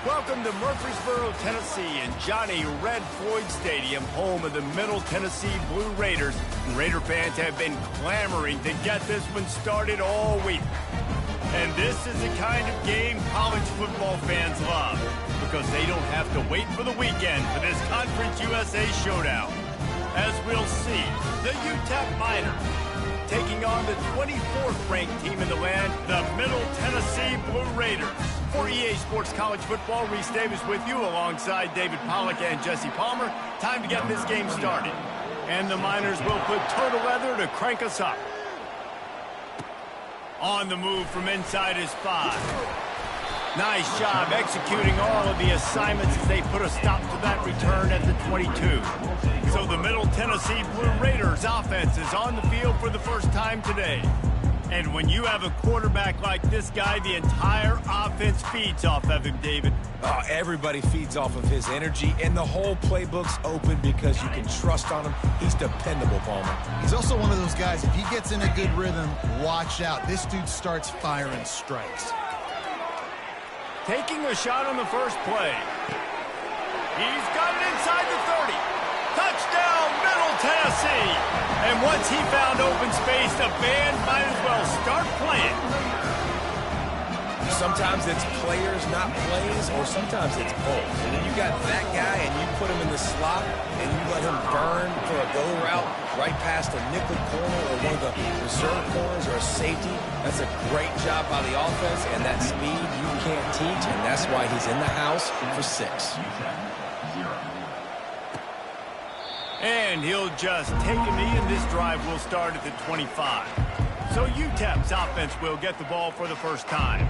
Welcome to Murfreesboro, Tennessee, and Johnny Red Floyd Stadium, home of the Middle Tennessee Blue Raiders. Raider fans have been clamoring to get this one started all week. And this is the kind of game college football fans love, because they don't have to wait for the weekend for this Conference USA showdown. As we'll see, the UTEP Miners taking on the 24th ranked team in the land, the Middle Tennessee Blue Raiders. For EA Sports College Football, Reese Davis with you alongside David Pollack and Jesse Palmer. Time to get this game started. And the Miners will put toe to leather to crank us up. On the move from inside his 5. Nice job executing all of the assignments as they put a stop to that return at the 22. So the Middle Tennessee Blue Raiders offense is on the field for the first time today. And when you have a quarterback like this guy, the entire offense feeds off of him, David. Oh, everybody feeds off of his energy, and the whole playbook's open because you can trust on him. He's dependable, Palmer. He's also one of those guys, if he gets in a good rhythm, watch out. This dude starts firing strikes. Taking a shot on the first play. He's got it inside the 30. Touchdown, Middle Tennessee. And once he found open space, the band might as well start playing. Sometimes it's players, not plays, or sometimes it's both. And then you got that guy, and you put him in the slot, and you let him burn for a go route right past a nickel corner or one of the reserve corners or a safety. That's a great job by the offense, and that speed you can't teach, and that's why he's in the house for 6. And he'll just take a knee, and this drive will start at the 25. So UTEP's offense will get the ball for the first time.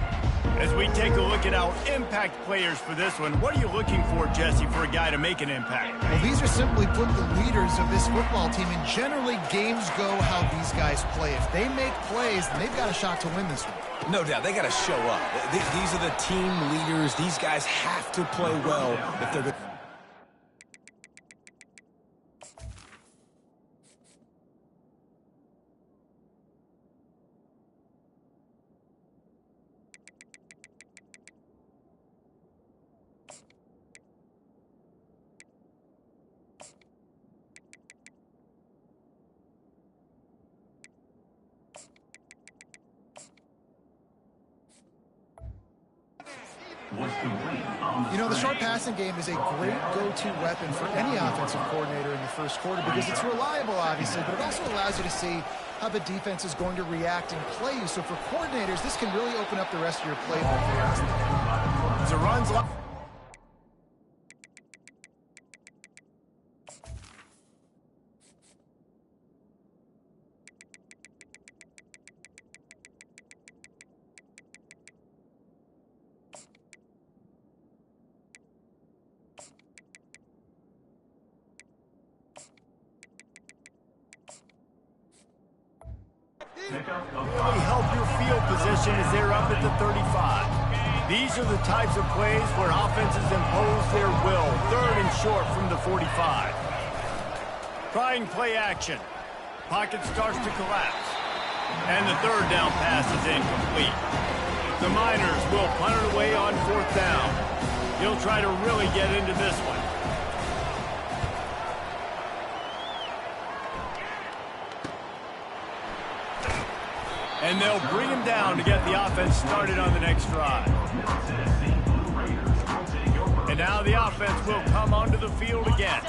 As we take a look at our impact players for this one, what are you looking for, Jesse, for a guy to make an impact? Well, these are simply put the leaders of this football team, and generally games go how these guys play. If they make plays, then they've got a shot to win this one. No doubt, they got to show up. These are the team leaders. These guys have to play well if they're good. You know, the short passing game is a great go-to weapon for any offensive coordinator in the first quarter because it's reliable, obviously, but it also allows you to see how the defense is going to react and play you. So for coordinators, this can really open up the rest of your playbook for the rest of the game. As it runs left. Really help your field position as they're up at the 35. These are the types of plays where offenses impose their will. 3rd and short from the 45. Trying play action. Pocket starts to collapse. And the 3rd down pass is incomplete. The Miners will punt it away on 4th down. He'll try to really get into this one. And they'll bring him down to get the offense started on the next drive. And now the offense will come onto the field again.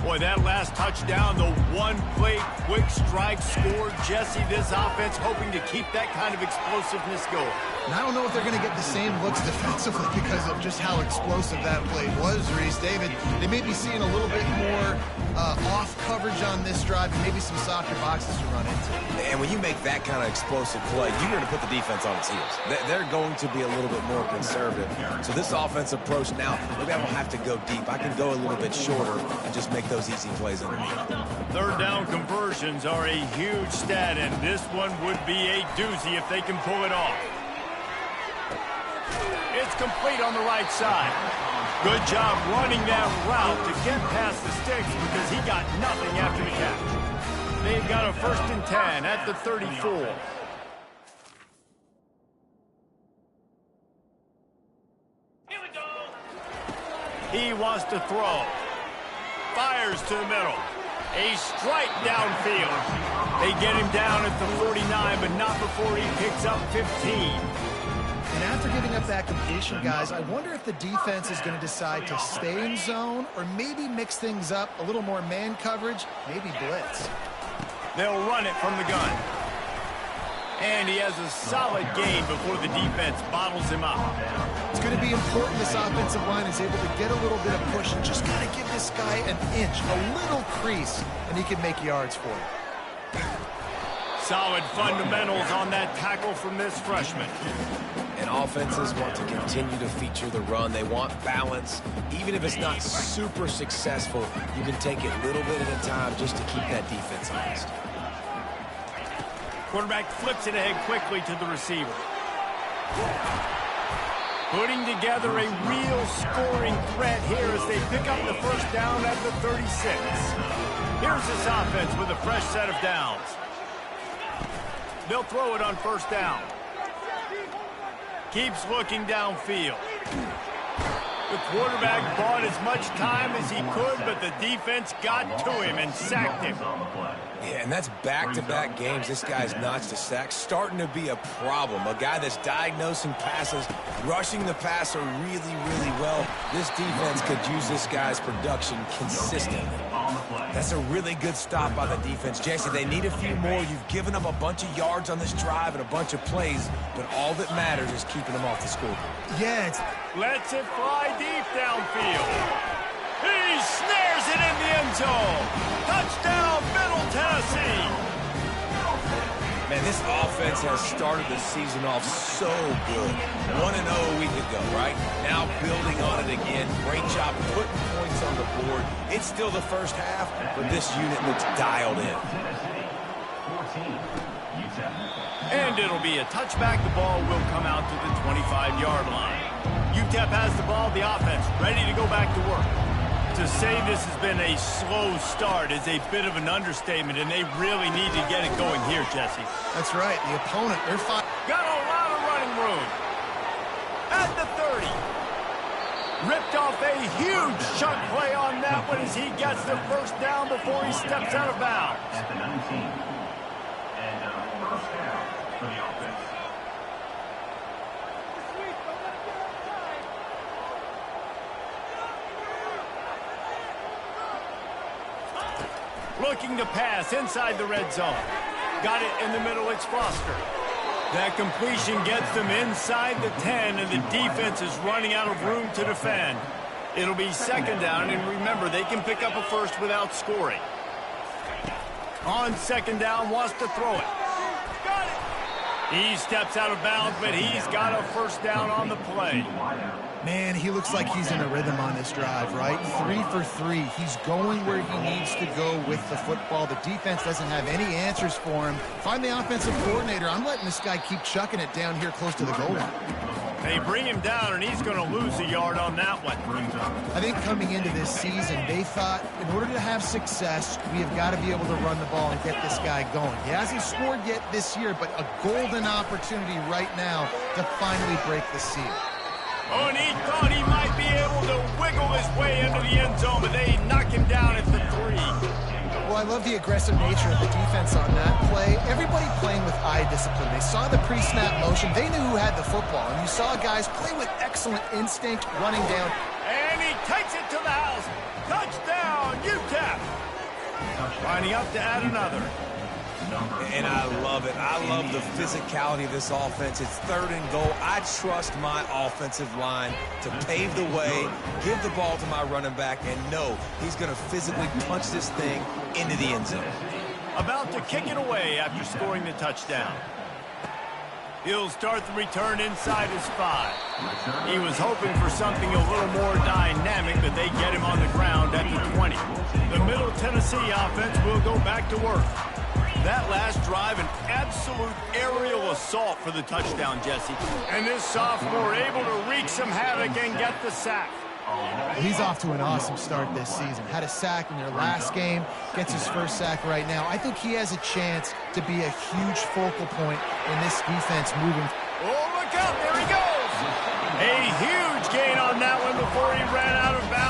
Boy, that last touchdown, the one-play quick strike score. Jesse, this offense hoping to keep that kind of explosiveness going. And I don't know if they're going to get the same looks defensively because of just how explosive that play was, Reese. David, they may be seeing a little bit more off coverage on this drive and maybe some softer boxes to run into. And when you make that kind of explosive play, you're going to put the defense on its heels. They're going to be a little bit more conservative. So this offensive approach now, maybe I don't have to go deep. I can go a little bit shorter and just make those easy plays underneath. 3rd down conversions are a huge stat, and this one would be a doozy if they can pull it off. It's complete on the right side. Good job running that route to get past the sticks because he got nothing after the catch. They've got a 1st and 10 at the 34. He wants to throw. Fires to the middle. A strike downfield. They get him down at the 49, but not before he picks up 15. And after giving up that completion, guys, I wonder if the defense is going to decide to stay in zone or maybe mix things up, a little more man coverage, maybe blitz. They'll run it from the gun. And he has a solid gain before the defense bottles him up. It's going to be important this offensive line is able to get a little bit of push and just kind of give this guy an inch, a little crease, and he can make yards for it. Solid fundamentals on that tackle from this freshman. And offenses want to continue to feature the run. They want balance. Even if it's not super successful, you can take it a little bit at a time just to keep that defense honest. Quarterback flips it ahead quickly to the receiver. Putting together a real scoring threat here as they pick up the first down at the 36. Here's this offense with a fresh set of downs. They'll throw it on first down. Keeps looking downfield. The quarterback bought as much time as he could, but the defense got to him and sacked him. Yeah, and that's back-to-back games. This guy's notched a sack, starting to be a problem. A guy that's diagnosing passes, rushing the passer really, really well. This defense could use this guy's production consistently. That's a really good stop by the defense. Jesse, they need a few more. You've given up a bunch of yards on this drive and a bunch of plays, but all that matters is keeping them off the scoreboard. Yeah, lets it fly deep downfield. He snares it in the end zone. Touchdown, Middle Tennessee. Man, this offense has started the season off so good. 1-0 a week ago, right? Now building on it again. Great job putting points on the board. It's still the first half, but this unit looks dialed in. And it'll be a touchback. The ball will come out to the 25-yard line. UTEP has the ball, the offense ready to go back to work. To say this has been a slow start is a bit of an understatement, and they really need to get it going here, Jesse. that's right. The opponent, they're fine. Got a lot of running room. At the 30. Ripped off a huge chunk play on that one as he gets the first down before he steps out of bounds. At the 19. And first down for the offense. Looking to pass inside the red zone. Got it in the middle, it's Foster. That completion gets them inside the 10, and the defense is running out of room to defend. It'll be second down, and remember, they can pick up a first without scoring. On second down, wants to throw it. Got it! He steps out of bounds, but he's got a first down on the play. Man, he looks like he's in a rhythm on this drive, right? 3 for 3. He's going where he needs to go with the football. The defense doesn't have any answers for him. Find the offensive coordinator. I'm letting this guy keep chucking it down here close to the goal line. They bring him down, and he's going to lose a yard on that one. I think coming into this season, they thought in order to have success, we have got to be able to run the ball and get this guy going. He hasn't scored yet this year, but a golden opportunity right now to finally break the seal. Oh, and he thought he might be able to wiggle his way into the end zone, but they knock him down at the 3. Well, I love the aggressive nature of the defense on that play. Everybody playing with eye discipline. They saw the pre-snap motion. They knew who had the football. And you saw guys play with excellent instinct running down. And he takes it to the house. Touchdown, UTEP. Lining up to add another. And I love it. I love the physicality of this offense. It's third and goal. I trust my offensive line to pave the way, give the ball to my running back, and know he's going to physically punch this thing into the end zone. About to kick it away after scoring the touchdown. He'll start the return inside his 5. He was hoping for something a little more dynamic, but they get him on the ground at the 20. The Middle Tennessee offense will go back to work. That last drive, an absolute aerial assault for the touchdown, Jesse. And this sophomore able to wreak some havoc and get the sack. He's off to an awesome start this season. Had a sack in their last game, gets his first sack right now. I think he has a chance to be a huge focal point in this defense moving. Oh, look out, there he goes! A huge gain on that one before he ran out of bounds.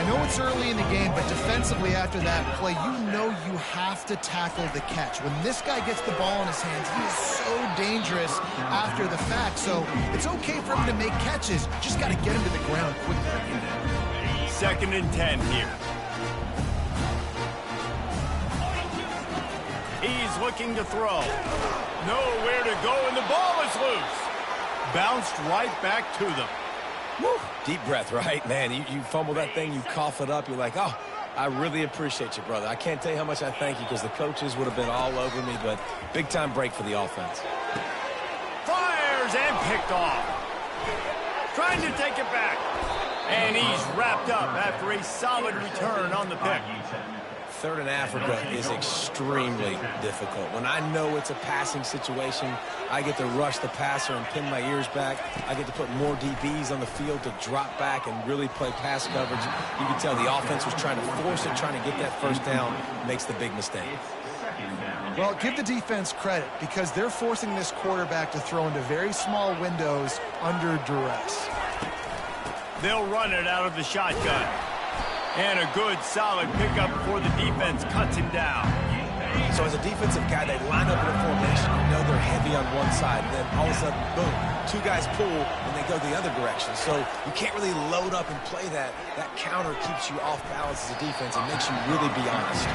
I know it's early in the game, but defensively after that play, you know you have to tackle the catch. When this guy gets the ball in his hands, he is so dangerous after the fact. So it's okay for him to make catches. Just got to get him to the ground quickly. 2nd and 10 here. He's looking to throw. Nowhere to go, and the ball is loose. Bounced right back to them. Woo. Deep breath, right? Man, you fumble that thing, you cough it up, you're like, oh, I really appreciate you, brother. I can't tell you how much I thank you because the coaches would have been all over me, but big-time break for the offense. Fires and picked off. Trying to take it back. And he's wrapped up after a solid return on the pick. 3rd and Africa is extremely difficult. When I know it's a passing situation, I get to rush the passer and pin my ears back. I get to put more DBs on the field to drop back and really play pass coverage. You can tell the offense was trying to force it, trying to get that first down, makes the big mistake. Well, give the defense credit because they're forcing this quarterback to throw into very small windows under duress. They'll run it out of the shotgun. And a good, solid pickup before the defense cuts him down. So as a defensive guy, they line up in a formation. You know they're heavy on one side. And then all of a sudden, boom, 2 guys pull, and they go the other direction. So you can't really load up and play that. That counter keeps you off balance as a defense and makes you really be honest.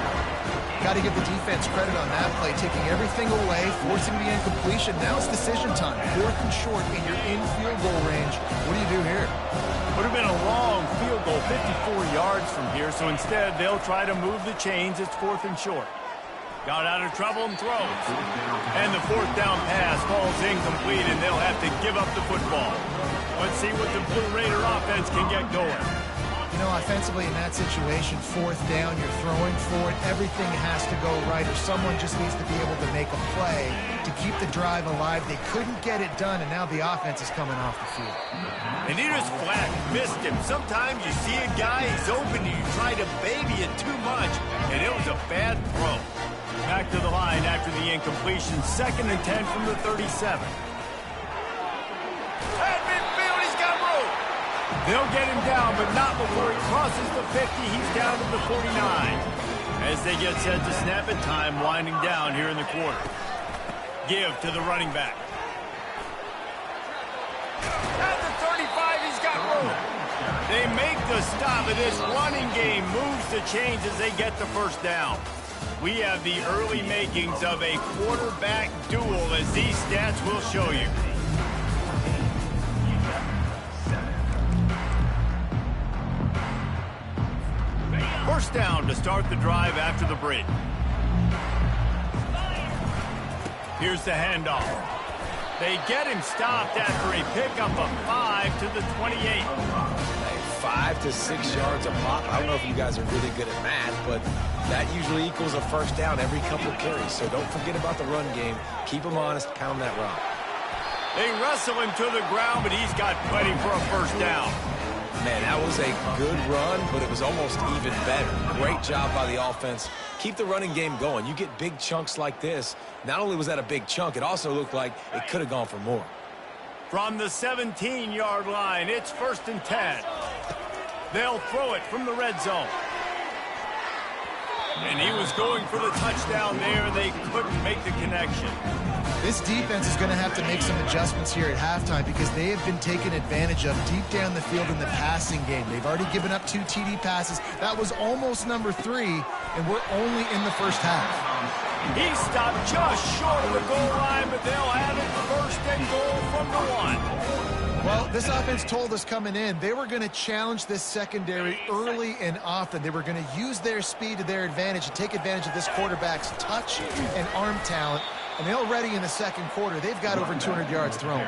Got to give the defense credit on that play, taking everything away, forcing the incompletion. Now it's decision time. 4th and short, and you're in field goal range. What do you do here? Would have been a long field goal, 54 yards from here, so instead they'll try to move the chains. It's 4th and short. Got out of trouble and throws. And the 4th down pass falls incomplete, and they'll have to give up the football. Let's see what the Blue Raider offense can get going. You know, offensively in that situation, 4th down, you're throwing for it. Everything has to go right, or someone just needs to be able to make a play to keep the drive alive. They couldn't get it done, and now the offense is coming off the field. And he just flat missed him. Sometimes you see a guy, he's open, and you try to baby it too much, and it was a bad throw. Back to the line after the incompletion. 2nd and 10 from the 37. At midfield, he's got room. They'll get him down, but not before he crosses the 50. He's down to the 49. As they get set to snap it, time winding down here in the quarter. Give to the running back. At the 35, he's got room. They make the stop, and this running game moves the chains as they get the first down. We have the early makings of a quarterback duel, as these stats will show you. First down to start the drive after the break. Here's the handoff. They get him stopped after a pickup of 5 to the 28. Hey, 5 to 6 yards a pop. I don't know if you guys are really good at math, but that usually equals a first down every couple of carries. So don't forget about the run game. Keep him honest, pound that rock. They wrestle him to the ground, but he's got plenty for a first down. Man, that was a good run, but it was almost even better. Great job by the offense. Keep the running game going. You get big chunks like this. Not only was that a big chunk, it also looked like it could have gone for more. From the 17-yard line, it's 1st and 10. They'll throw it from the red zone. And he was going for the touchdown there. They couldn't make the connection. This defense is going to have to make some adjustments here at halftime because they have been taken advantage of deep down the field in the passing game. They've already given up 2 TD passes. That was almost number 3, and we're only in the first half. He stopped just short of the goal line, but they'll have it 1st and goal from the 1. Well, this offense told us coming in they were going to challenge this secondary early and often. They were going to use their speed to their advantage and take advantage of this quarterback's touch and arm talent. And already in the second quarter, they've got over 200 yards thrown.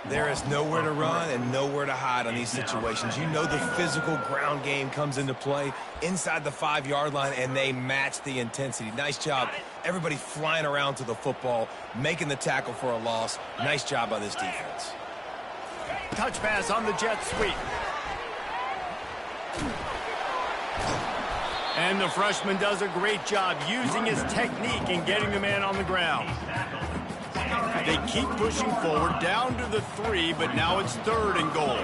There is nowhere to run and nowhere to hide on these situations. You know the physical ground game comes into play inside the 5-yard line, and they match the intensity. Nice job. Everybody flying around to the football, making the tackle for a loss. Nice job by this defense. Touch pass on the jet sweep. And the freshman does a great job using his technique and getting the man on the ground. They keep pushing forward down to the 3, but now it's 3rd and goal.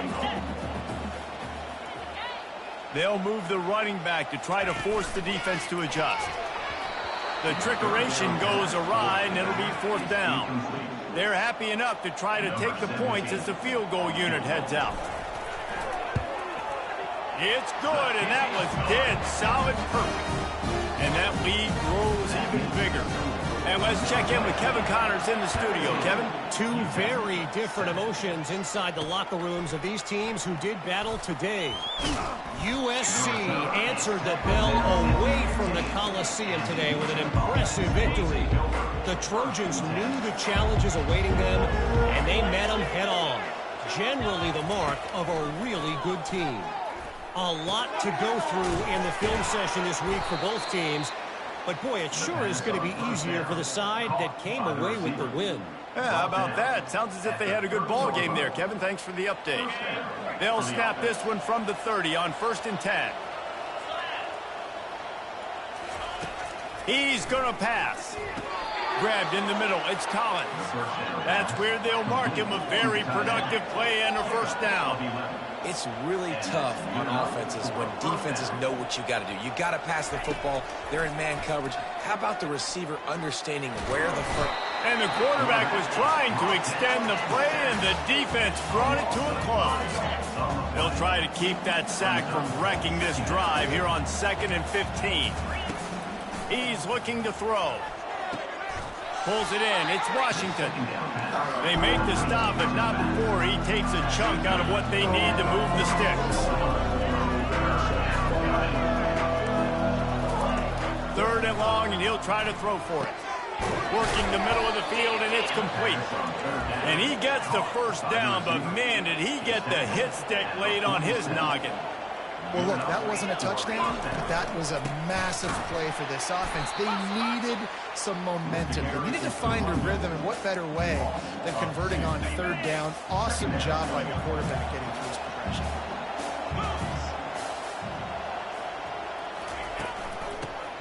They'll move the running back to try to force the defense to adjust. The trickeration goes awry, and it'll be 4th down. They're happy enough to try to take the points as the field goal unit heads out. It's good, and that was dead solid perfect. And that lead grows even bigger. And let's check in with Kevin Connors in the studio. Kevin? Two very different emotions inside the locker rooms of these teams who did battle today. USC answered the bell away from the Coliseum today with an impressive victory. The Trojans knew the challenges awaiting them, and they met them head-on. Generally the mark of a really good team. A lot to go through in the film session this week for both teams. But, boy, it sure is going to be easier for the side that came away with the win. Yeah, how about that? Sounds as if they had a good ball game there, Kevin. Thanks for the update. They'll snap this one from the 30 on 1st and 10. He's going to pass. Grabbed in the middle. It's Collins. That's where they'll mark him. A very productive play and a 1st down. It's really tough on offenses when defenses know what you got to do. You got to pass the football. They're in man coverage. How about the receiver understanding where the front... And the quarterback was trying to extend the play, and the defense brought it to a close. They'll try to keep that sack from wrecking this drive here on 2nd and 15. He's looking to throw. Pulls it in. It's Washington. They make the stop, but not before he takes a chunk out of what they need to move the sticks. 3rd and long, and he'll try to throw for it. Working the middle of the field, and it's complete. And he gets the 1st down, but man, did he get the hit stick laid on his noggin. Well, look, that wasn't a touchdown, but that was a massive play for this offense. They needed some momentum. They needed to find a rhythm, and what better way than converting on 3rd down. Awesome job by the quarterback getting through his progression.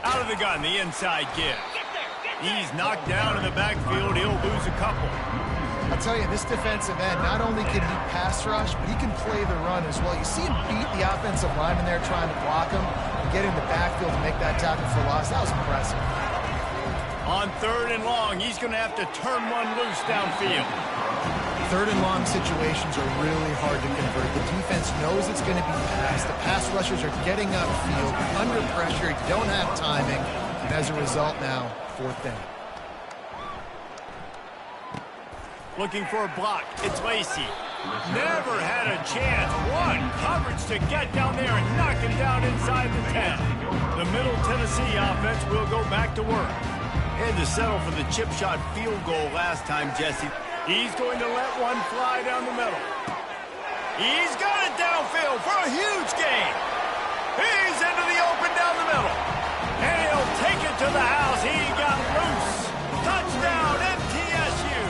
Out of the gun, the inside give. He's knocked down in the backfield. He'll lose a couple. I'll tell you, this defensive end, not only can he pass rush, but he can play the run as well. You see him beat the offensive lineman there trying to block him and get in the backfield to make that tackle for loss. That was impressive. On 3rd and long, he's going to have to turn one loose downfield. 3rd and long situations are really hard to convert. The defense knows it's going to be passed. The pass rushers are getting upfield, under pressure, don't have timing, and as a result now, 4th down. Looking for a block. It's Lacey. Never had a chance. One coverage to get down there and knock him down inside the 10. The Middle Tennessee offense will go back to work. Had to settle for the chip shot field goal last time, Jesse. He's going to let one fly down the middle. He's got it downfield for a huge gain. He's into the open down the middle. And he'll take it to the house. He got loose. Touchdown, MTSU.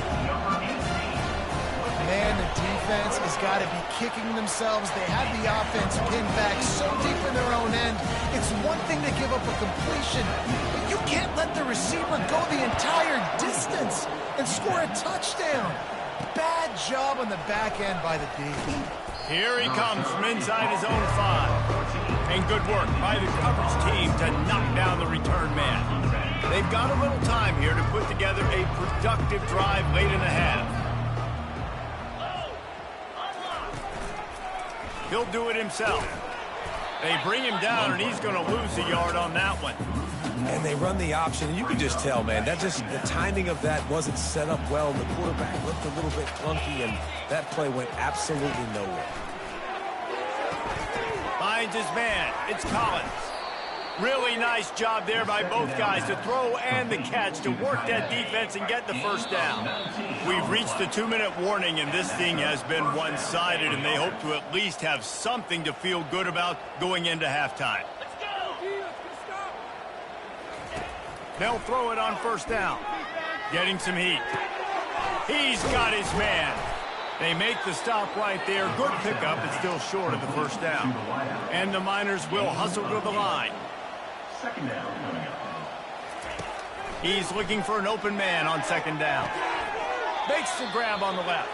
Man, the defense has got to be kicking themselves. They had the offense pinned back so deep in their own end. It's one thing to give up a completion, but you can't let the receiver go the entire distance and score a touchdown. Bad job on the back end by the D. Here he comes from inside his own 5. And good work by the coverage team to knock down the return man. They've got a little time here to put together a productive drive late in the half. He'll do it himself. They bring him down, and he's going to lose a yard on that one. And they run the option, and you can just tell, man, that just the timing of that wasn't set up well. The quarterback looked a little bit clunky, and that play went absolutely nowhere. Finds his man. It's Collins. Really nice job there by both guys to throw and the catch to work that defense and get the 1st down. We've reached the 2-minute warning, and this thing has been one-sided, and they hope to at least have something to feel good about going into halftime. They'll throw it on 1st down. Getting some heat. He's got his man. They make the stop right there. Good pickup. It's still short of the 1st down. And the Miners will hustle to the line. 2nd down coming up. He's looking for an open man on 2nd down. Makes the grab on the left.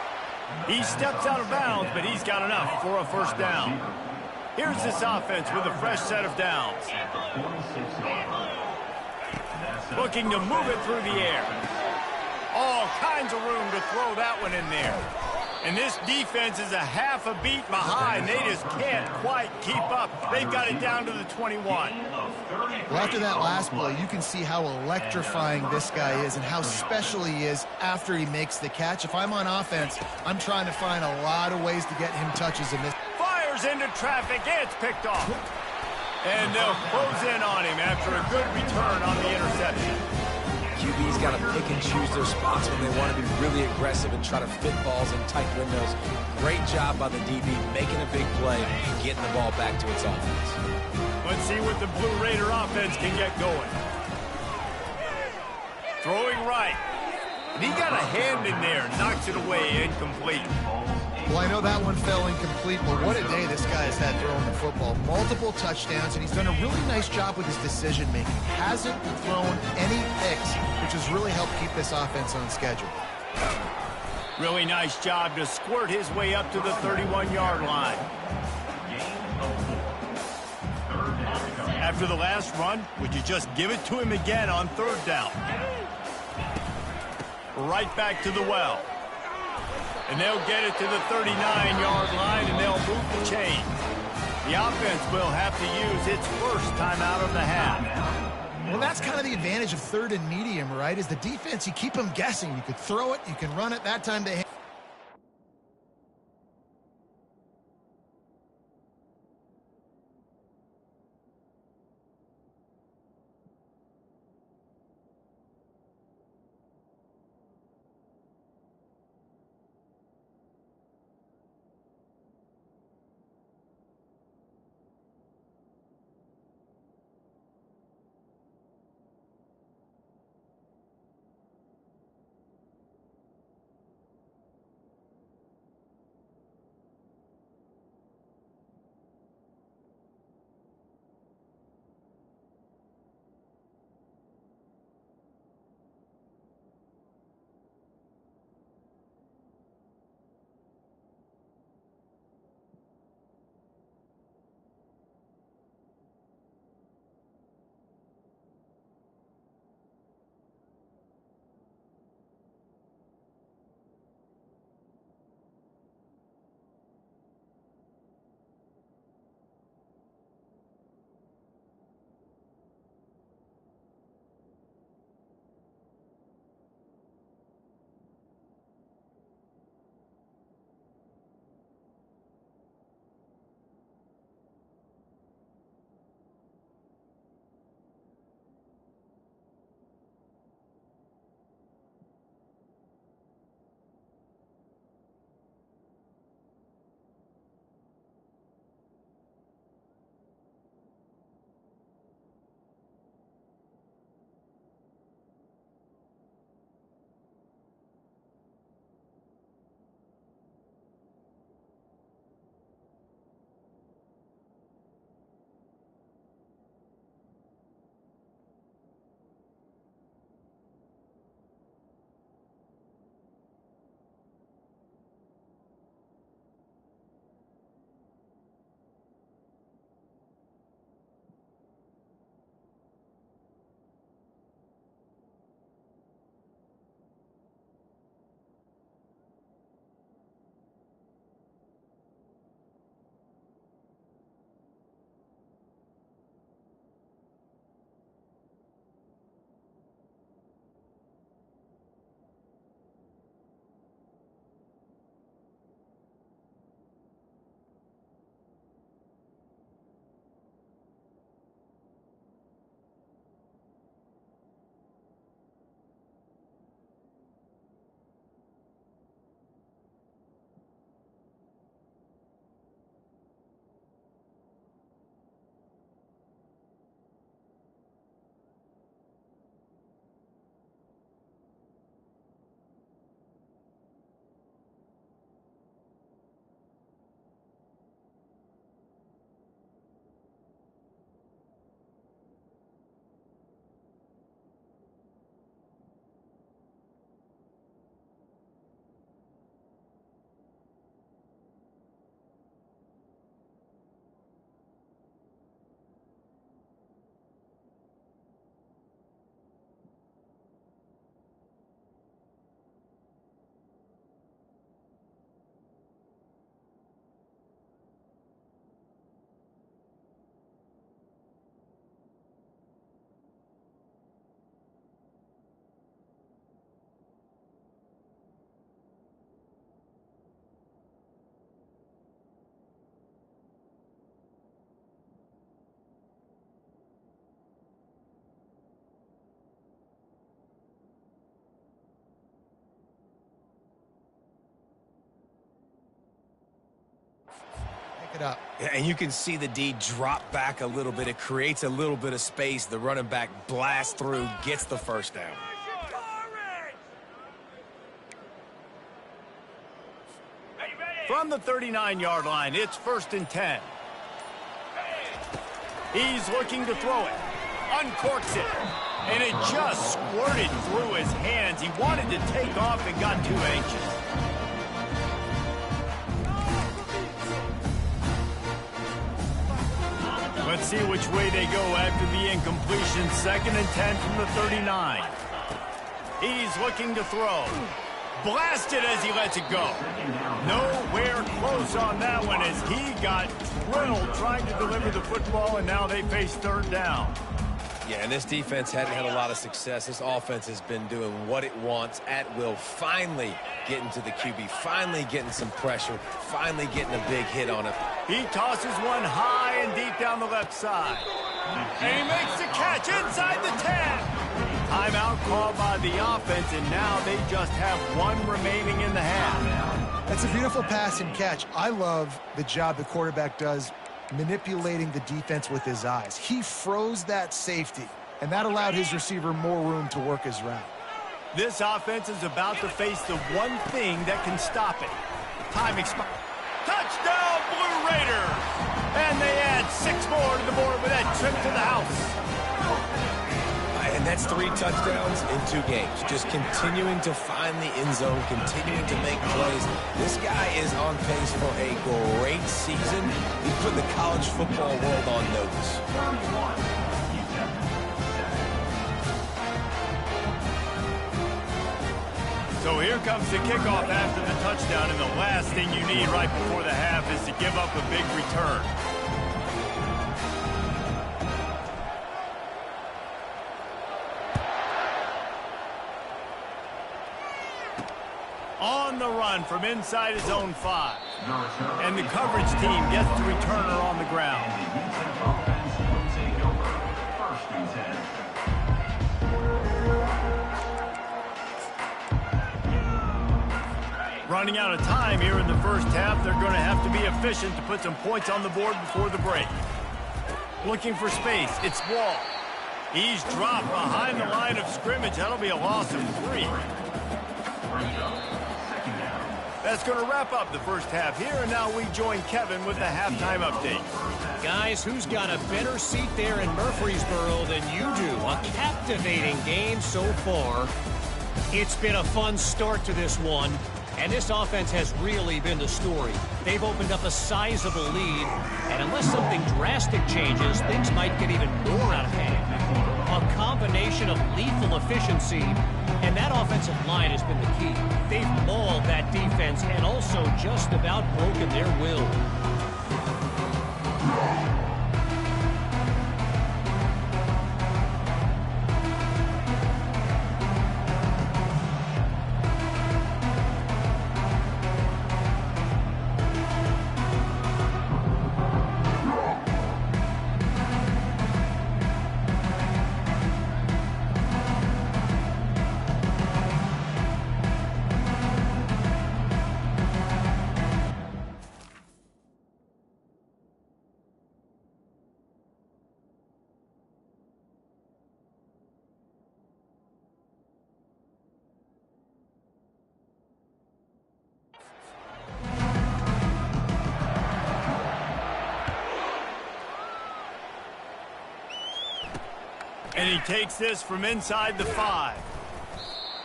He steps out of bounds, but he's got enough for a 1st down. Here's this offense with a fresh set of downs. Looking to move it through the air. All kinds of room to throw that one in there. And this defense is a half a beat behind. They just can't quite keep up. They've got it down to the 21. Well, after that last play, you can see how electrifying this guy is and how special he is after he makes the catch. If I'm on offense, I'm trying to find a lot of ways to get him touches in this. Fires into traffic. It's picked off. And they'll close in on him after a good return on the interception. QB's got to pick and choose their spots when they want to be really aggressive and try to fit balls in tight windows. Great job by the DB making a big play and getting the ball back to its offense. Let's see what the Blue Raider offense can get going. Throwing right. And he got a hand in there, knocks it away, incomplete. Well, I know that one fell incomplete, but what a day this guy has had throwing the football. Multiple touchdowns, and he's done a really nice job with his decision-making. Hasn't thrown any picks, which has really helped keep this offense on schedule. Really nice job to squirt his way up to the 31-yard line. After the last run, would you just give it to him again on third down? Right back to the well. And they'll get it to the 39-yard line, and they'll move the chain. The offense will have to use its first timeout of the half. Well, that's kind of the advantage of third and medium, right? Is the defense, you keep them guessing. You could throw it, you can run it. That time they it up. Yeah, and you can see the D drop back a little bit. It creates a little bit of space. The running back blasts through, gets the first down. From the 39-yard line, it's 1st and 10. He's looking to throw it. Uncorks it. And it just squirted through his hands. He wanted to take off and got too anxious. Let's see which way they go after the incompletion. 2nd and 10 from the 39. He's looking to throw. Blasted as he lets it go. Nowhere close on that one as he got drilled trying to deliver the football, and now they face 3rd down. Yeah, and this defense hadn't had a lot of success. This offense has been doing what it wants at will. Finally getting to the QB, finally getting some pressure, finally getting a big hit on it. He tosses one high and deep down the left side. And he makes the catch inside the 10. Timeout called by the offense, and now they just have 1 remaining in the half. That's a beautiful pass and catch. I love the job the quarterback does manipulating the defense with his eyes. He froze that safety, and that allowed his receiver more room to work his route. This offense is about to face the one thing that can stop it. Time expired. Touchdown, Blue Raiders! And they add 6 more to the board with that trip to the house. And that's 3 touchdowns in 2 games. Just continuing to find the end zone, continuing to make plays. This guy is on pace for a great season. He's put the college football world on notice. So here comes the kickoff after the touchdown, and the last thing you need right before the half is to give up a big return. On the run from inside his own 5. And the coverage team gets the returner on the ground. Running out of time here in the first half, they're going to have to be efficient to put some points on the board before the break. Looking for space. It's Wall. He's dropped behind the line of scrimmage. That'll be a loss of 3. That's going to wrap up the first half here, and now we join Kevin with the halftime update. Guys, who's got a better seat there in Murfreesboro than you do? A captivating game so far. It's been a fun start to this one, and this offense has really been the story. They've opened up a sizable lead, and unless something drastic changes, things might get even more out of hand. A combination of lethal efficiency, and that offensive line has been the key. They've mauled that defense and also just about broken their will. And he takes this from inside the 5.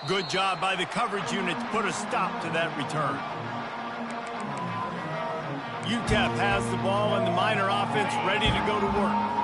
Good job by the coverage unit to put a stop to that return. UTEP has the ball and the Miner offense ready to go to work.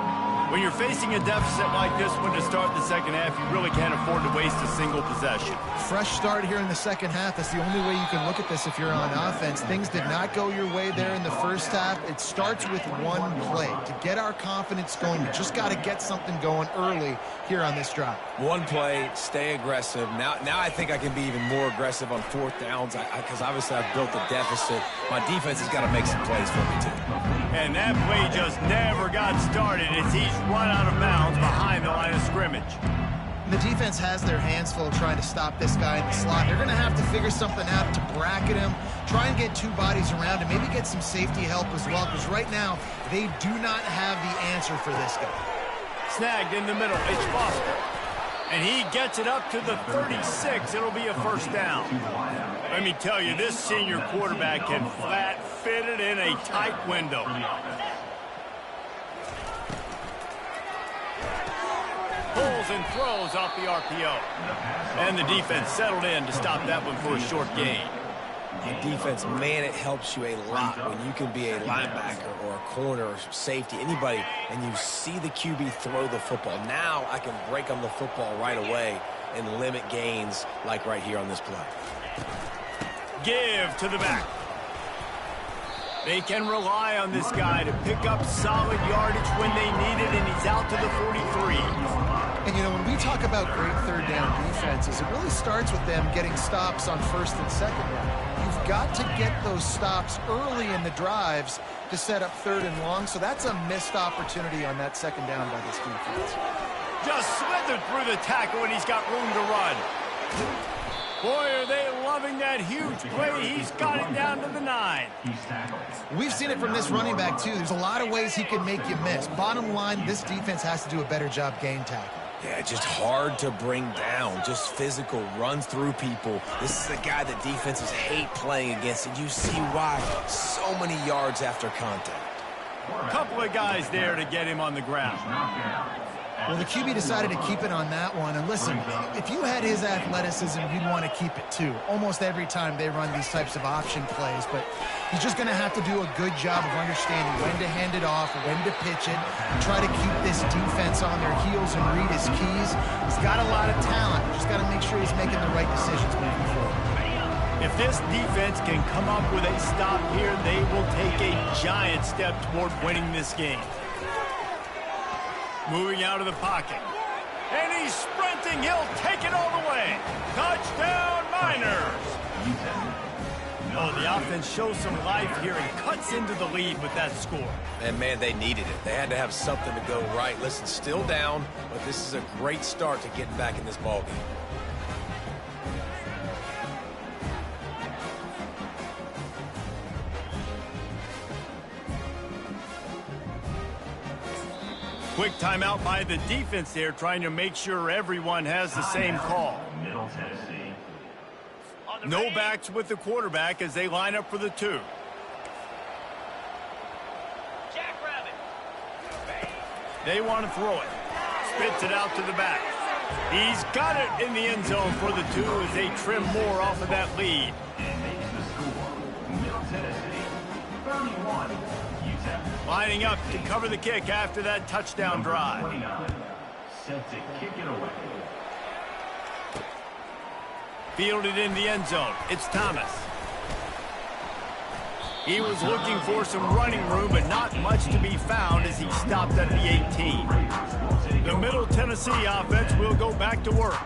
When you're facing a deficit like this one to start the second half, you really can't afford to waste a single possession. Fresh start here in the second half. That's the only way you can look at this if you're on offense. Things did not go your way there in the first half. It starts with one play. To get our confidence going, we just got to get something going early here on this drive. One play, stay aggressive. Now I think I can be even more aggressive on 4th downs because obviously I've built a deficit. My defense has got to make some plays for me, too. And that play just never got started as he's run out of bounds behind the line of scrimmage. The defense has their hands full trying to stop this guy in the slot. They're going to have to figure something out to bracket him, try and get two bodies around him, maybe get some safety help as well, because right now they do not have the answer for this guy. Snagged in the middle. It's Foster. And he gets it up to the 36. It'll be a first down. Let me tell you, this senior quarterback can flat fit it in a tight window. Pulls and throws off the RPO. And the defense settled in to stop that one for a short gain. The defense, man, it helps you a lot when you can be a linebacker or a corner or safety, anybody, and you see the QB throw the football. Now I can break on the football right away and limit gains like right here on this play. Give to the back. They can rely on this guy to pick up solid yardage when they need it, and he's out to the 43. And, you know, when we talk about great third down defenses, it really starts with them getting stops on first and second down. You've got to get those stops early in the drives to set up third and long, so that's a missed opportunity on that second down by this defense. Just slithered through the tackle, and he's got room to run. Boy, are they loving that huge play. He's got it down to the 9. We've seen it from this running back, too. There's a lot of ways he can make you miss. Bottom line, this defense has to do a better job game tackling. Yeah, just hard to bring down. Just physical, runs through people. This is a guy that defenses hate playing against, and you see why. So many yards after contact. A couple of guys there to get him on the ground. Well, the QB decided to keep it on that one. And listen, if you had his athleticism, you'd want to keep it too. Almost every time they run these types of option plays. But he's just going to have to do a good job of understanding when to hand it off, when to pitch it, and try to keep this defense on their heels and read his keys. He's got a lot of talent. Just got to make sure he's making the right decisions moving forward. If this defense can come up with a stop here, they will take a giant step toward winning this game. Moving out of the pocket. And he's sprinting. He'll take it all the way. Touchdown, Miners. Oh, the offense shows some life here and cuts into the lead with that score. And, man, they needed it. They had to have something to go right. Listen, still down, but this is a great start to getting back in this ballgame. Quick timeout by the defense there, trying to make sure everyone has the same call. Middle Tennessee. No backs with the quarterback as they line up for the 2. They want to throw it. Spits it out to the back. He's got it in the end zone for the 2 as they trim more off of that lead. And makes the score. Middle Tennessee, 31. UTEP. Lining up to cover the kick after that touchdown drive. 29. Set to kick it away. Fielded in the end zone. It's Thomas. He was looking for some running room, but not much to be found as he stopped at the 18. The Middle Tennessee offense will go back to work.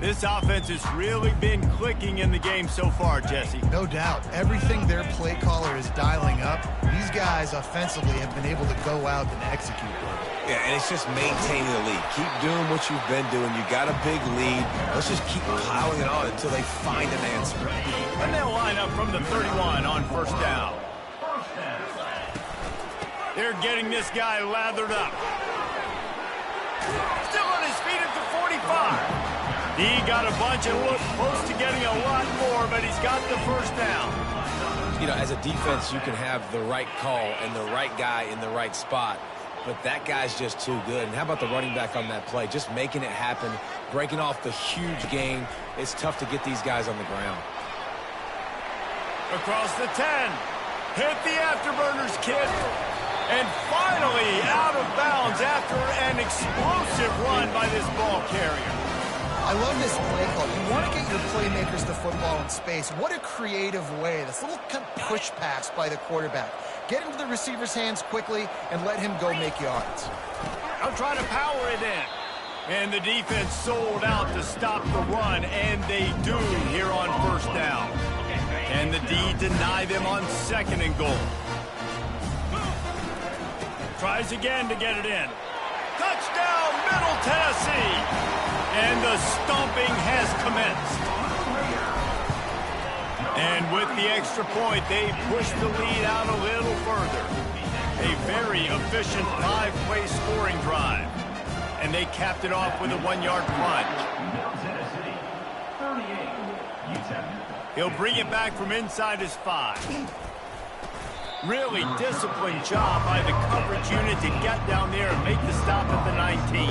This offense has really been clicking in the game so far, Jesse. No doubt. Everything their play caller is dialing up, these guys offensively have been able to go out and execute. Yeah, and it's just maintaining the lead. Keep doing what you've been doing. You got a big lead. Let's just keep piling it on until they find an answer. And they'll line up from the 31 on first down. They're getting this guy lathered up. Still on his feet at the 45. He got a bunch and looked close to getting a lot more, but he's got the first down. You know, as a defense, you can have the right call and the right guy in the right spot, but that guy's just too good. And how about the running back on that play? Just making it happen, breaking off the huge game. It's tough to get these guys on the ground. Across the 10. Hit the afterburners, kid. And finally out of bounds after an explosive run by this ball carrier. I love this play call. You want to get your playmakers the football in space. What a creative way. This little push pass by the quarterback. Get into the receiver's hands quickly and let him go make yards. I'll try to power it in. And the defense sold out to stop the run, and they do here on first down. And the D deny them on second and goal. Tries again to get it in. Touchdown, Middle Tennessee. And the stomping has commenced. And with the extra point, they push the lead out a little further. A very efficient 5-play scoring drive. And they capped it off with a 1-yard plunge. He'll bring it back from inside his 5. Really disciplined job by the coverage unit to get down there and make the stop at the 19.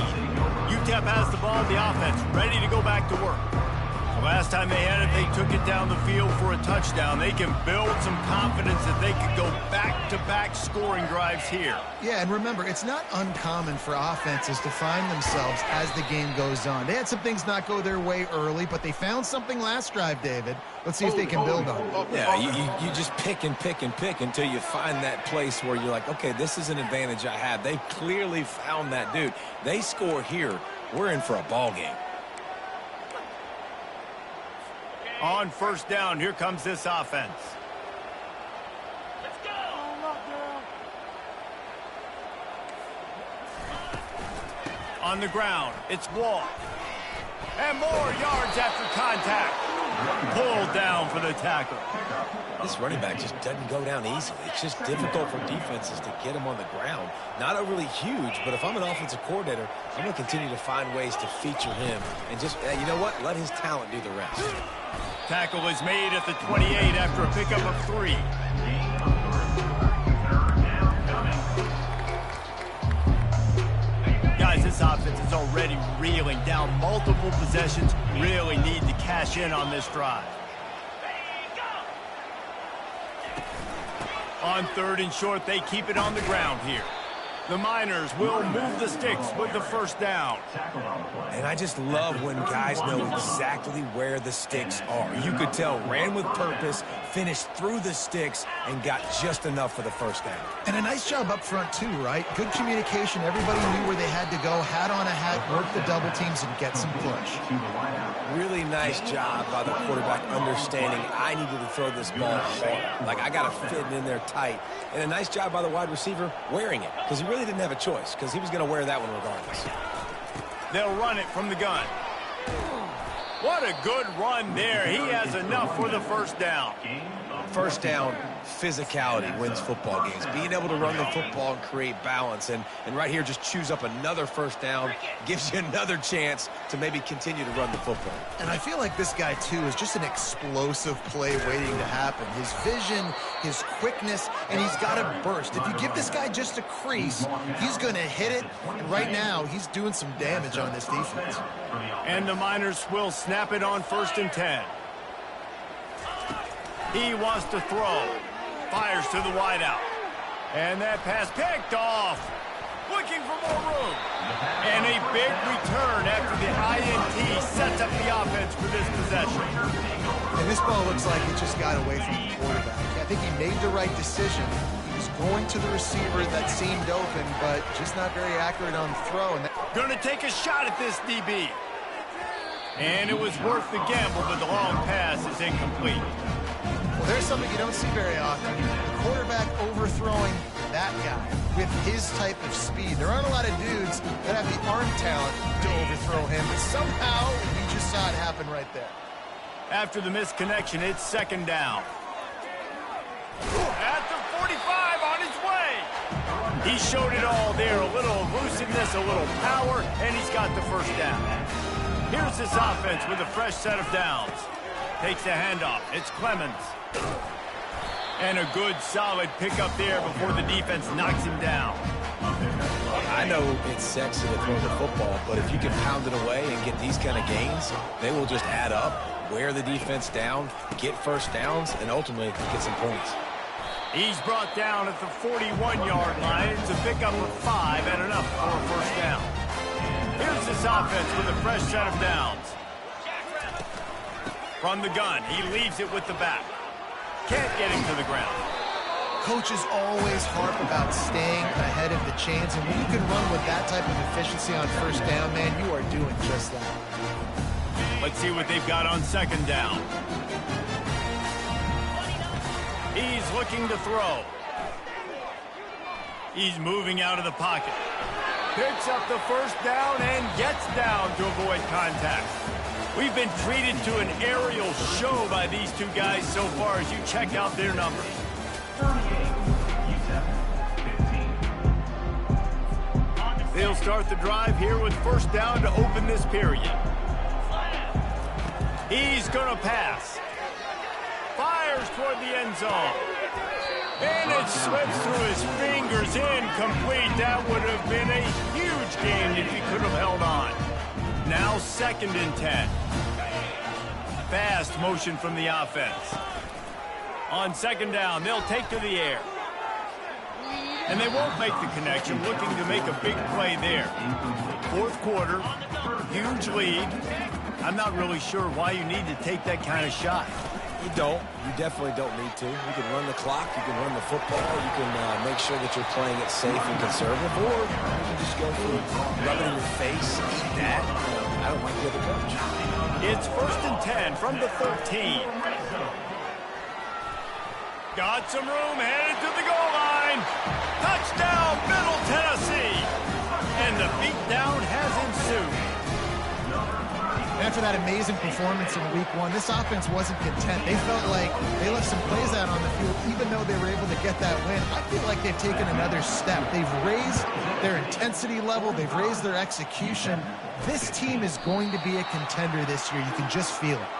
UTEP has the ball, the offense ready to go back to work. The last time they had it, they took it down the field for a touchdown. They can build some confidence that they could go back-to-back scoring drives here. Yeah, and remember, it's not uncommon for offenses to find themselves as the game goes on. They had some things not go their way early, but they found something last drive, David. Let's see if they can build on it. Yeah, you just pick and pick and pick until you find that place where you're like, okay, this is an advantage I have. They clearly found that dude. They score here. We're in for a ball game. On first down, here comes this offense. Let's go. On the ground, it's Wall. And more yards after contact. Pulled down for the tackle. This running back just doesn't go down easily. It's just difficult for defenses to get him on the ground. Not overly huge, but if I'm an offensive coordinator, I'm going to continue to find ways to feature him and just, you know what, let his talent do the rest. Tackle is made at the 28 after a pickup of 3. Guys, this offense is already reeling down multiple possessions. Really need to cash in on this drive. On 3rd and short, they keep it on the ground here. The Miners will move the sticks with the first down. And I just love when guys know exactly where the sticks are. You could tell ran with purpose, finished through the sticks, and got just enough for the first down. And a nice job up front, too, right? Good communication. Everybody knew where they had to go, hat on a hat, work the double teams, and get some push. Really nice job by the quarterback understanding I needed to throw this ball hard. Like, I got to fit it in there tight. And a nice job by the wide receiver wearing it, because he really didn't have a choice, because he was going to wear that one regardless. They'll run it from the gun. What a good run there. He has enough for the first down. First down, physicality wins football games. Being able to run the football and create balance. And right here, just choose up another first down. Gives you another chance to maybe continue to run the football. And I feel like this guy, too, is just an explosive play waiting to happen. His vision, his quickness, and he's got a burst. If you give this guy just a crease, he's going to hit it. And right now, he's doing some damage on this defense. And the Miners will snap it on 1st and 10. He wants to throw. Fires to the wideout. And that pass picked off. Looking for more room. And a big return after the INT sets up the offense for this possession. And this ball looks like it just got away from the quarterback. I think he made the right decision. He was going to the receiver that seemed open, but just not very accurate on the throw. And going to take a shot at this DB. And it was worth the gamble, but the long pass is incomplete. Well, there's something you don't see very often. The quarterback overthrowing that guy with his type of speed. There aren't a lot of dudes that have the arm talent to overthrow him, but somehow we just saw it happen right there. After the missed connection, it's 2nd down. At the 45, on his way. He showed it all there. A little elusiveness, a little power, and he's got the first down. Here's this offense with a fresh set of downs. Takes a handoff. It's Clemens. And a good, solid pickup there before the defense knocks him down. I know it's sexy to throw the football, but if you can pound it away and get these kind of gains, they will just add up, wear the defense down, get first downs, and ultimately get some points. He's brought down at the 41-yard line. It's a pickup of 5 and enough for a first down. Here's this offense with a fresh set of downs. From the gun, he leaves it with the back. Can't get him to the ground. Coaches always harp about staying ahead of the chains, and when you can run with that type of efficiency on first down, man, you are doing just that. Let's see what they've got on 2nd down. He's looking to throw. He's moving out of the pocket. Picks up the first down and gets down to avoid contact. We've been treated to an aerial show by these two guys so far as you check out their numbers. 38, UTEP 15. They'll start the drive here with first down to open this period. He's going to pass. Fires toward the end zone. And it slips through his fingers, incomplete. That would have been a huge gain if he could have held on. Now 2nd and 10. Fast motion from the offense. On 2nd down, they'll take to the air. And they won't make the connection, looking to make a big play there. 4th quarter, huge lead. I'm not really sure why you need to take that kind of shot. You don't. You definitely don't need to. You can run the clock. You can run the football. You can make sure that you're playing it safe and conservative. Or you can just go for rubbing in your face, eat that. I don't like the other coach. It's 1st and 10 from the 13. Got some room, headed to the goal line. Touchdown, Middle Tennessee. And the beatdown has ensued. After that amazing performance in Week 1, this offense wasn't content. They felt like they left some plays out on the field, even though they were able to get that win. I feel like they've taken another step. They've raised their intensity level. They've raised their execution. This team is going to be a contender this year. You can just feel it.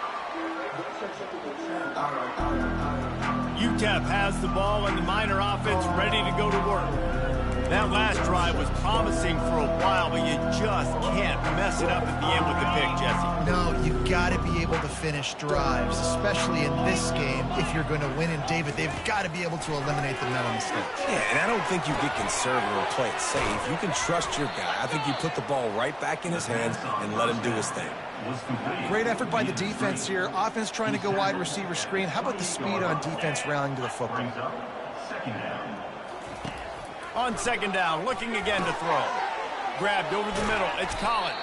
UTEP has the ball and the Miner offense ready to go to work. That last drive was promising for a while, but you just can't mess it up at the end with the pick, Jesse. No, you got to be able to finish drives, especially in this game if you're going to win. And, David, they've got to be able to eliminate the mental mistakes. Yeah, and I don't think you get conservative or play it safe. You can trust your guy. I think you put the ball right back in his hands and let him do his thing. Great effort by the defense here. Offense trying to go wide receiver screen. How about the speed on defense rallying to the football? Second down. On 2nd down, looking again to throw. Grabbed over the middle. It's Collins.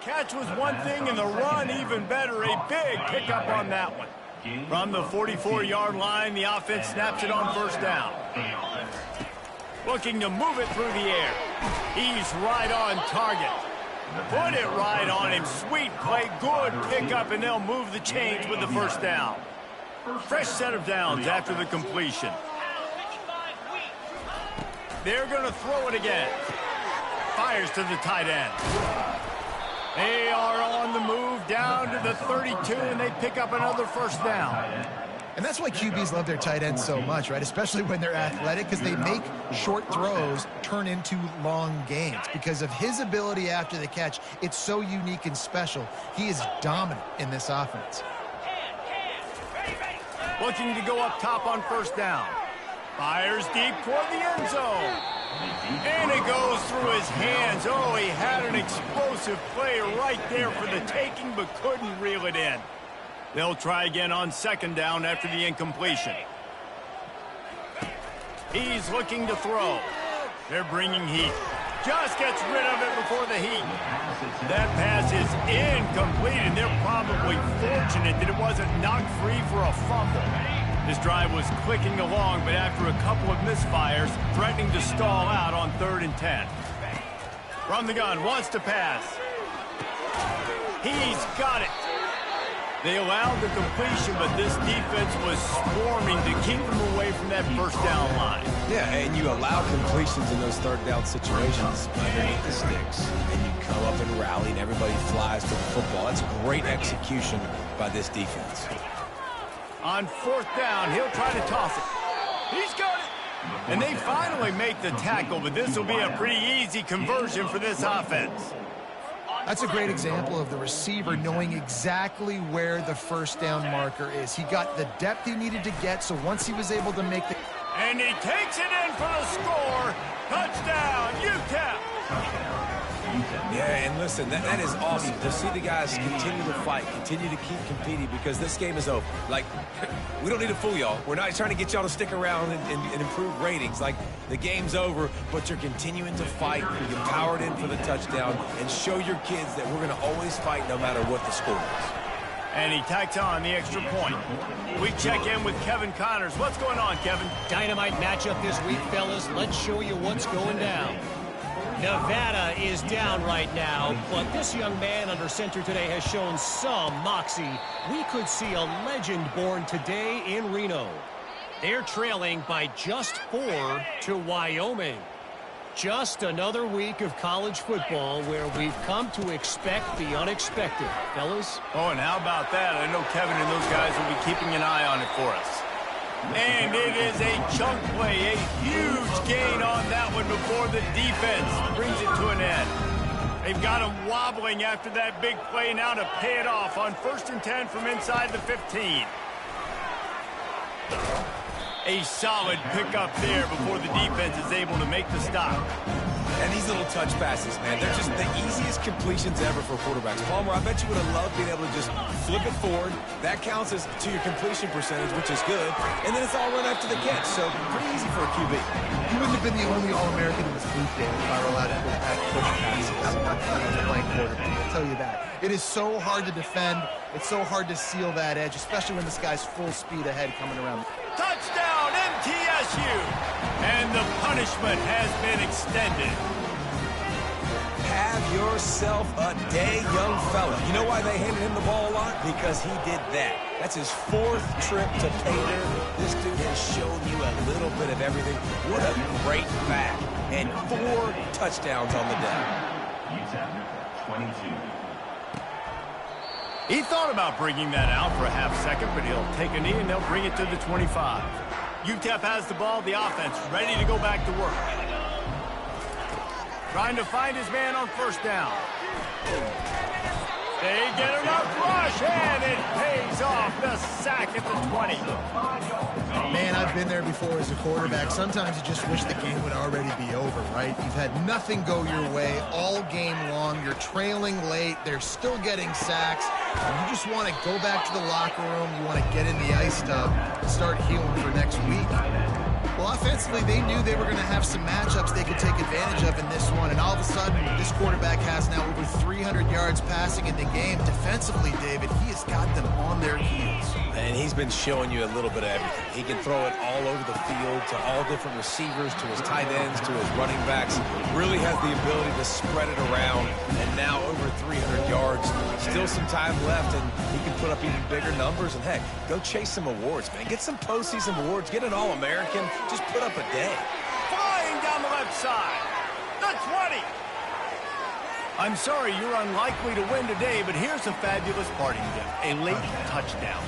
catch was one thing, and the run even better. A big pickup on that one. From the 44-yard line, the offense snaps it on first down. Looking to move it through the air. He's right on target. Put it right on him. Sweet play, good pickup, and they'll move the chains with the first down. Fresh set of downs after the completion. They're going to throw it again. Fires to the tight end. They are on the move down to the 32, and they pick up another first down. And that's why QBs love their tight ends so much, right? Especially when they're athletic, because they make short throws turn into long gains. Because of his ability after the catch, it's so unique and special. He is dominant in this offense. Looking to go up top on first down. Fires deep toward the end zone. And it goes through his hands. Oh, he had an explosive play right there for the taking, but couldn't reel it in. They'll try again on second down after the incompletion. He's looking to throw. They're bringing heat. Just gets rid of it before the heat. That pass is incomplete, and they're probably fortunate that it wasn't knocked free for a fumble. This drive was clicking along, but after a couple of misfires, threatening to stall out on 3rd and 10. From the gun, wants to pass. He's got it. They allowed the completion, but this defense was swarming to keep them away from that first down line. Yeah, and you allow completions in those third down situations underneath the sticks, and you come up and rally, and everybody flies to the football. That's great execution by this defense. On 4th down, he'll try to toss it. He's got it. And they finally make the tackle, but this will be a pretty easy conversion for this offense. That's a great example of the receiver knowing exactly where the first down marker is. He got the depth he needed to get, so once he was able to make the... And he takes it in for the score. Touchdown, UTEP. Yeah, and listen, that is awesome to see the guys continue to fight, continue to keep competing, because this game is over. Like, we don't need to fool y'all. We're not trying to get y'all to stick around and improve ratings. Like, the game's over, but you're continuing to fight. You powered in for the touchdown and show your kids that we're going to always fight no matter what the score is. And he tacks on the extra point. We check in with Kevin Connors. What's going on, Kevin? Dynamite matchup this week, fellas. Let's show you what's going down. Nevada is down right now, but this young man under center today has shown some moxie. We could see a legend born today in Reno. They're trailing by just 4 to Wyoming. Just another week of college football where we've come to expect the unexpected, fellas. Oh, and how about that? I know Kevin and those guys will be keeping an eye on it for us. And it is a chunk play, a huge gain on that one before the defense brings it to an end. They've got him wobbling after that big play now to pay it off on 1st and 10 from inside the 15. A solid pickup there before the defense is able to make the stop. And these little touch passes, man, they're just the easiest completions ever for quarterbacks. Palmer, I bet you would have loved being able to just flip it forward. That counts as to your completion percentage, which is good. And then it's all run after the catch, so pretty easy for a QB. He wouldn't have been the only All-American in this league game if I were allowed to push passes. Playing quarterback, I'll tell you that. It is so hard to defend. It's so hard to seal that edge, especially when this guy's full speed ahead coming around. Touchdown, MTSU! And the punishment has been extended. Have yourself a day, young fella. You know why they handed him the ball a lot? Because he did that. That's his 4th trip to Pater. This dude has shown you a little bit of everything. What a great back. And 4 touchdowns on the day. UTEP 22. He thought about bringing that out for a half second, but he'll take a knee and they'll bring it to the 25. UTEP has the ball, the offense ready to go back to work. Trying to find his man on first down. They get enough rush, and it pays off. The sack at the 20. Man, I've been there before as a quarterback. Sometimes you just wish the game would already be over, right? You've had nothing go your way all game long. You're trailing late. They're still getting sacks. And you just want to go back to the locker room. You want to get in the ice tub and start healing for next week. Well, offensively, they knew they were going to have some matchups they could take advantage advantage of in this one, and all of a sudden, this quarterback has now over 300 yards passing in the game. Defensively, David, he has got them on their heels. And he's been showing you a little bit of everything. He can throw it all over the field to all different receivers, to his tight ends, to his running backs. Really has the ability to spread it around, and now over 300 yards. Still some time left, and he can put up even bigger numbers. And, heck, go chase some awards, man. Get some postseason awards. Get an All-American. Just put up a day. Flying down the left side. The 20. I'm sorry, you're unlikely to win today, but here's a fabulous parting gift. A late touchdown.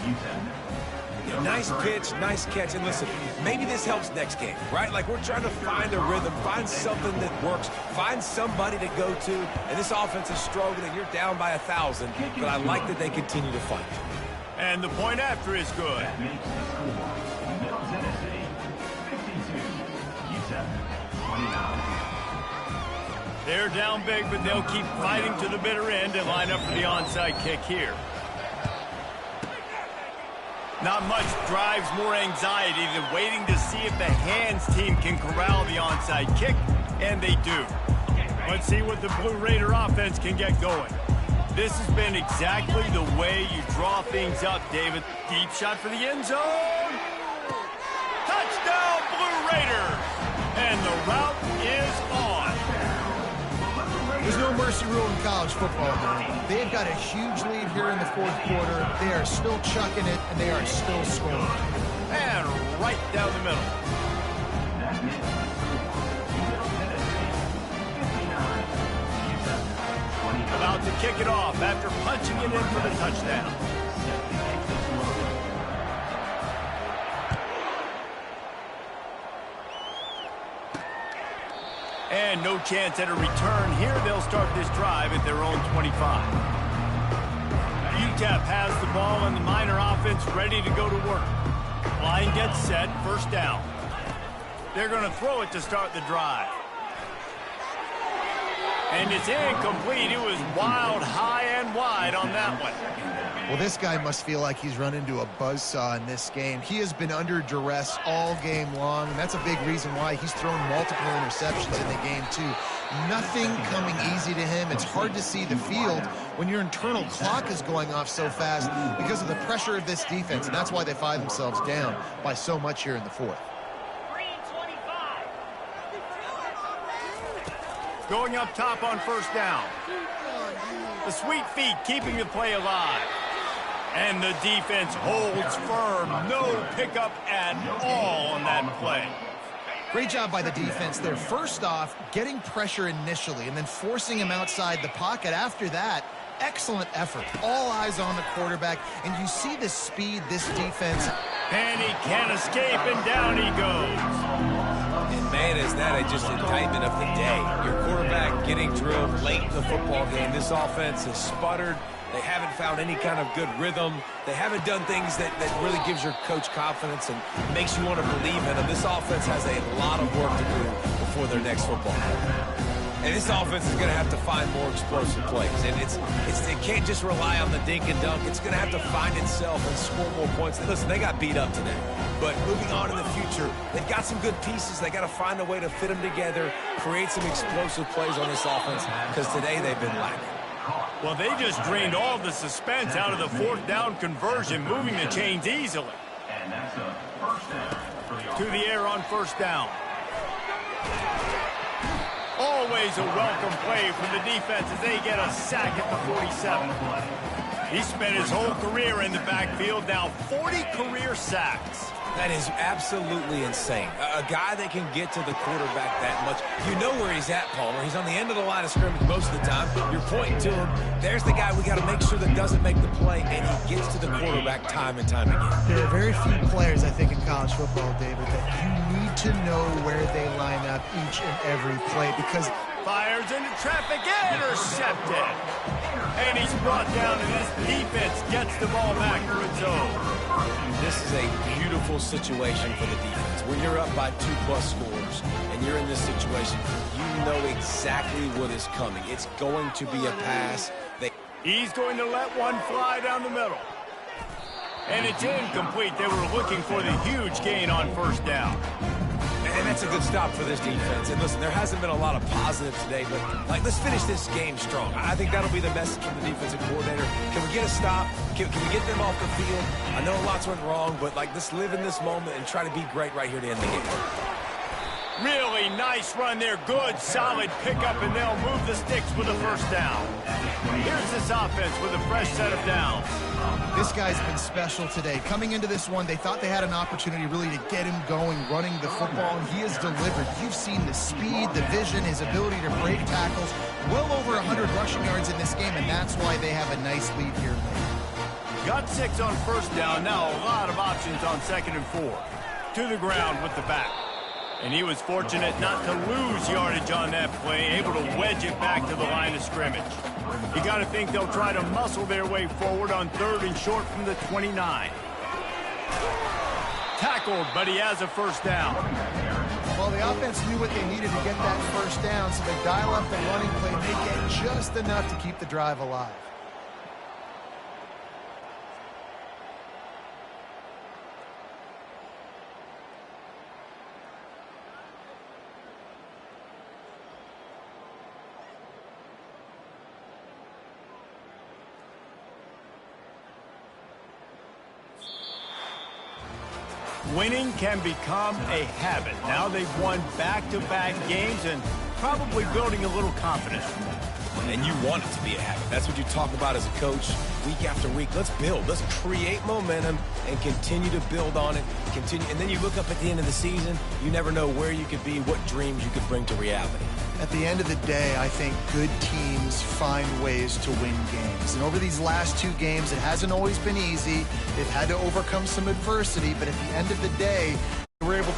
Nice pitch, nice catch. And listen, maybe this helps next game, right? Like, we're trying to find a rhythm, find something that works, find somebody to go to. And this offense is struggling. You're down by 1,000, but I like that they continue to fight. And the point after is good. That makes the score Middle Tennessee 52, UTEP 29. They're down big, but they'll keep fighting to the bitter end and line up for the onside kick here. Not much drives more anxiety than waiting to see if the hands team can corral the onside kick, and they do. Let's see what the Blue Raider offense can get going. This has been exactly the way you draw things up, David. Deep shot for the end zone. Touchdown, Blue Raiders! And the route is on. There's no mercy rule in college football, man. They've got a huge lead here in the fourth quarter. They are still chucking it, and they are still scoring. And right down the middle. That makes the score Middle Tennessee 59, UTEP 29. About to kick it off after punching it in for the touchdown. And no chance at a return here. They'll start this drive at their own 25. UTEP has the ball and the Miner offense ready to go to work. Line gets set, first down. They're going to throw it to start the drive. And it's incomplete. It was wild, high and wide on that one. Well, this guy must feel like he's run into a buzzsaw in this game. He has been under duress all game long, and that's a big reason why he's thrown multiple interceptions in the game, too. Nothing coming easy to him. It's hard to see the field when your internal clock is going off so fast because of the pressure of this defense, and that's why they find themselves down by so much here in the fourth. Going up top on first down. The sweet feet keeping the play alive. And the defense holds firm. No pickup at all on that play. Great job by the defense there. First off, getting pressure initially and then forcing him outside the pocket. After that, excellent effort. All eyes on the quarterback. And you see the speed this defense. And he can't escape, and down he goes. And, man, is that just an indictment of the day. Your quarterback getting drilled late in the football game. This offense has sputtered. They haven't found any kind of good rhythm. They haven't done things that really gives your coach confidence and makes you want to believe in them. This offense has a lot of work to do before their next football game. And this offense is going to have to find more explosive plays. And it can't just rely on the dink and dunk. It's going to have to find itself and score more points. And listen, they got beat up today. But moving on in the future, they've got some good pieces. They got to find a way to fit them together, create some explosive plays on this offense, because today they've been lacking. Well, they just drained all the suspense out of the fourth down conversion, moving the chains easily. And that's a first down. To the air on first down. Always a welcome play from the defense as they get a sack at the 47. He spent his whole career in the backfield, now 40 career sacks. That is absolutely insane. A guy that can get to the quarterback that much. You know where he's at, Palmer. He's on the end of the line of scrimmage most of the time. You're pointing to him. There's the guy we got to make sure that doesn't make the play, and he gets to the quarterback time and time again. There are very few players, I think, in college football, David, that you need to know where they line up each and every play because fires into traffic, intercepted. And he's brought down, and this defense gets the ball back to its own. This is a beautiful situation for the defense. When you're up by 2+ scores and you're in this situation, you know exactly what is coming. It's going to be a pass. He's going to let one fly down the middle. And it's incomplete. They were looking for the huge gain on first down. And that's a good stop for this defense. And listen, there hasn't been a lot of positive today, but let's finish this game strong. I think that'll be the message from the defensive coordinator. Can we get a stop? Can we get them off the field? I know lots went wrong, but let's live in this moment and try to be great right here to end the game. Really nice run there. Good, solid pickup, and they'll move the sticks with a first down. Here's this offense with a fresh set of downs. This guy's been special today. Coming into this one, they thought they had an opportunity really to get him going, running the football, and he has delivered. You've seen the speed, the vision, his ability to break tackles. Well over 100 rushing yards in this game, and that's why they have a nice lead here. Got 6 on first down. Now a lot of options on 2nd and 4. To the ground with the back. And he was fortunate not to lose yardage on that play, able to wedge it back to the line of scrimmage. You got to think they'll try to muscle their way forward on 3rd and short from the 29. Tackled, but he has a first down. Well, the offense knew what they needed to get that first down, so they dial up the running play and they get just enough to keep the drive alive. Winning can become a habit. Now they've won back-to-back games and probably building a little confidence. And you want it to be a habit. That's what you talk about as a coach week after week. Let's build. Let's create momentum and continue to build on it. And then you look up at the end of the season, you never know where you could be, what dreams you could bring to reality. At the end of the day, I think good teams find ways to win games. And over these last 2 games, it hasn't always been easy. They've had to overcome some adversity, but at the end of the day, they were able to